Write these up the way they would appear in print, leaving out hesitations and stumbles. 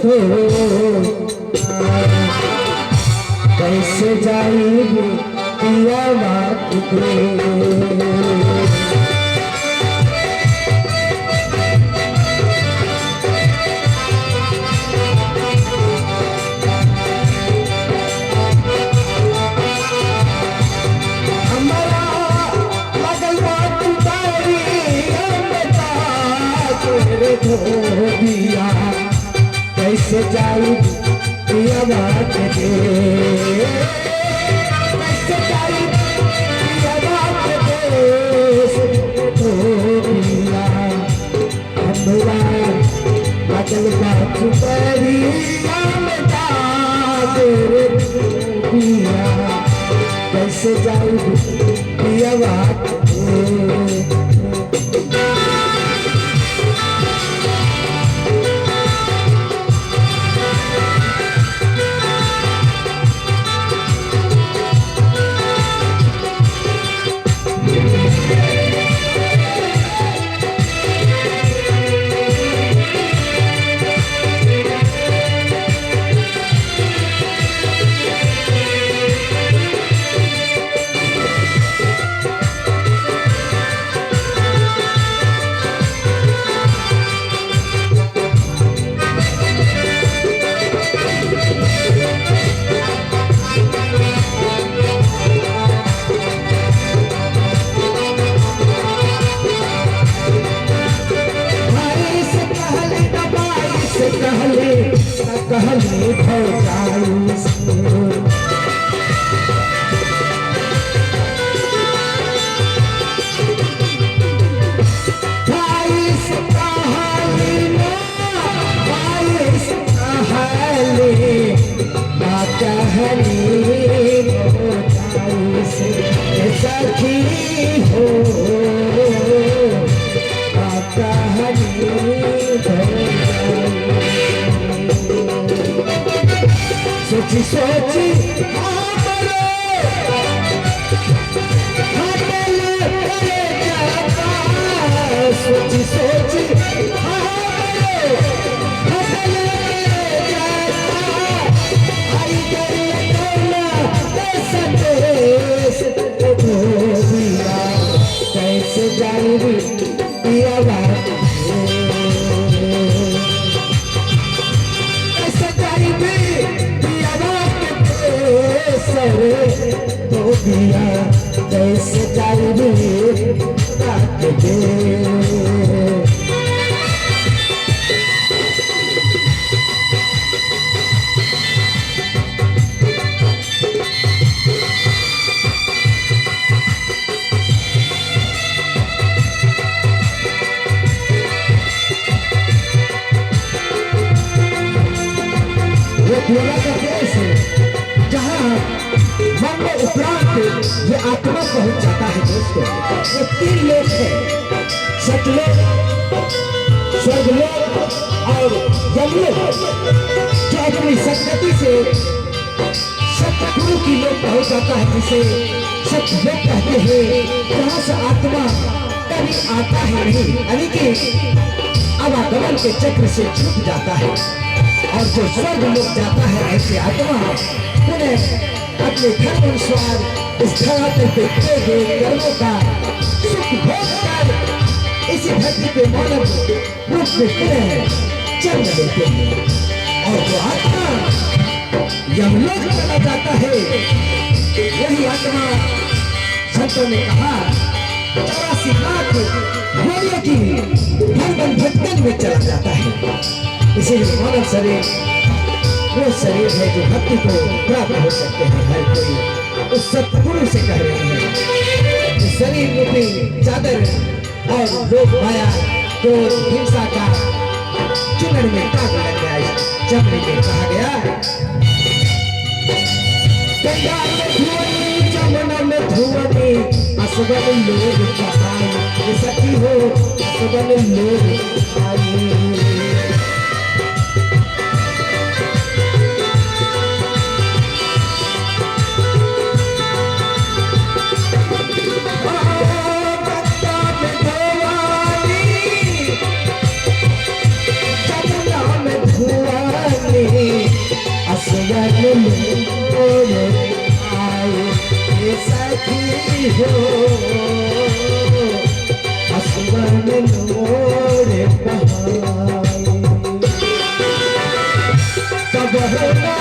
हो कैसे जाएगी पिया बात दे। धोबिया कैसे जाई पिया बात दे, कैसे जाई पिया बात दे। धोबिया हमरा बदल बात करिया धोबिया कैसे जाई पिया बात दे। कहले भौजाई से भाई से कहले ना भाई से कहले ना कहले भौजाई से सखी हो ना कहले सोची सोची सोची सोची कैसे जाएगी पिया बात धोबिया कैसे जाएगी बात दे। वो प्रेरणा का देश है जहाँ मन में उपरांत ये आत्मा पहुंच जाता है दोस्तों। वो तीन लोग हैं, सतलोक, स्वर्गलोक और यमलोक, जो अपनी सतगति से सतगुरु की लोग पहुंच जाता है, जिसे सतलोक कहते हैं, जहाँ से आत्मा कभी आता है नहीं, यानी कि आवागमन के चक्र से छूट जाता है। और जो स्वर्ग लोग जाता है ऐसे आत्मा उन्हें अपने धर्म अनुसार इस धरातल पे किए गए कर्मों का सुख भोग कर इसी धरती पे मानव रूप में पुनः जन्म लेते हैं। और जो आत्मा यमलोक चला जाता है वही आत्मा संतों ने कहा 84 लाख योनियों की भटकन भटकन में चला जाता है। इसीलिए मानव शरीर वो शरीर है जो भक्ति को प्राप्त हो सकते हैं। हर कोई उस सतगुरु से कह रहे हैं कि शरीर रूपी चादर और लोभ माया क्रोध हिंसा का चुनर में दाग लग गया। चमड़े में कहा गया गंगा में धुआं जमुना में धुआं असबन लोग कहाई सखी हो असबन लोग कहाई। मोरे आए ये सखी हो आसमान मोरे बहाए तब होगा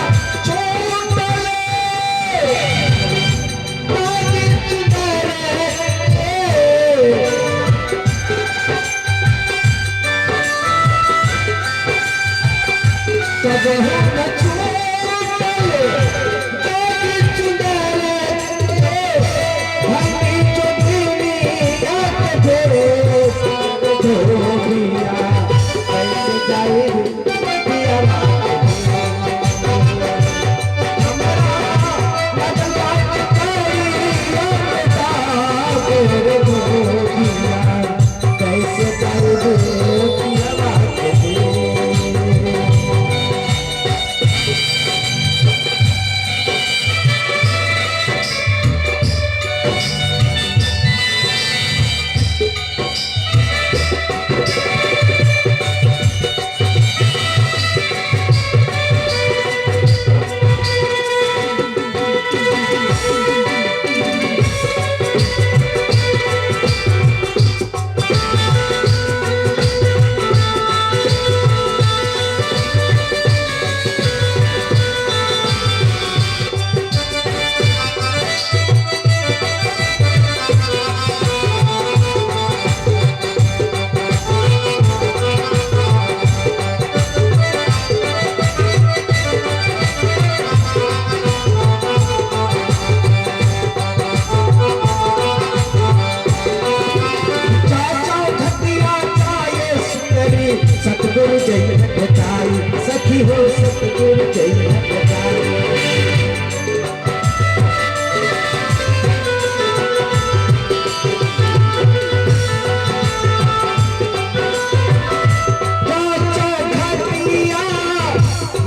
सतगुरु जय बताई सखी हो सतगुरु जय बताई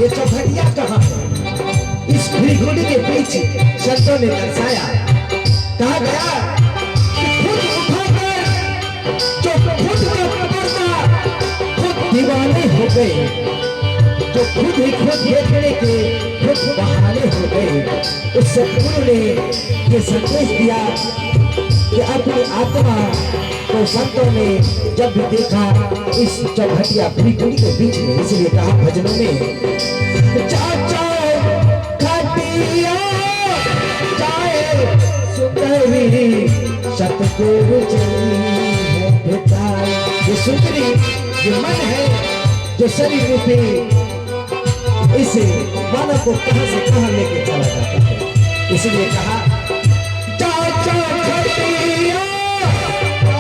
ये चौखटिया कहाँ है? इस भीड़गुड़ी के बीच संतों ने दर्शाया कहा गया खुद उठाकर जो खुद का दीवाने हो गए जो खुद ही खुद देखने के खुद बहाने हो गए। उस सतगुरु ने ये संदेश दिया कि अपनी आत्मा को संतों ने जब भी देखा इस चौखटिया भीड़गुड़ी के बीच में, इसलिए कहा भजनों में चाचा खटिया चाहे सुंदरी सतगुरु जी है बताई। ये सुंदरी जो मन है जो शरीर रूपी इस मानव को कहां से कहां लेके चला जाता है। इसलिए कहा चाचा खटिया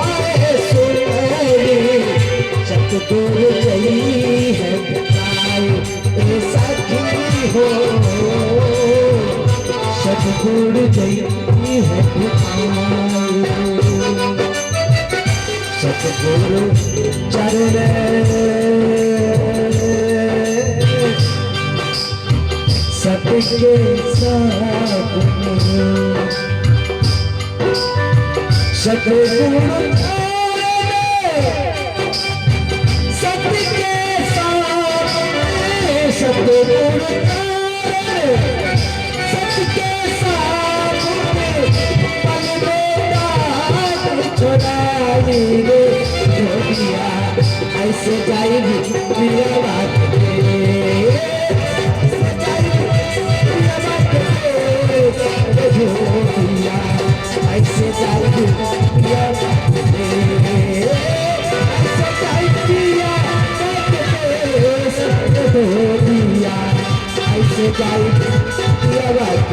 आए सुनरी सतगुरु जय है बताई ए सखी हो सतगुरु जय है बताई सतगुरु चरण सबके साथ सतगुरु सबके साथ सतगुरु सबके साथ पल में छोड़ाई रे जोगिया ऐसे जाएगी प्रिय बात जोगिया ऐसे जाएगी प्रिय बात ऐसे जाएगी जोगिया ऐसे जाएगी प्रिय बात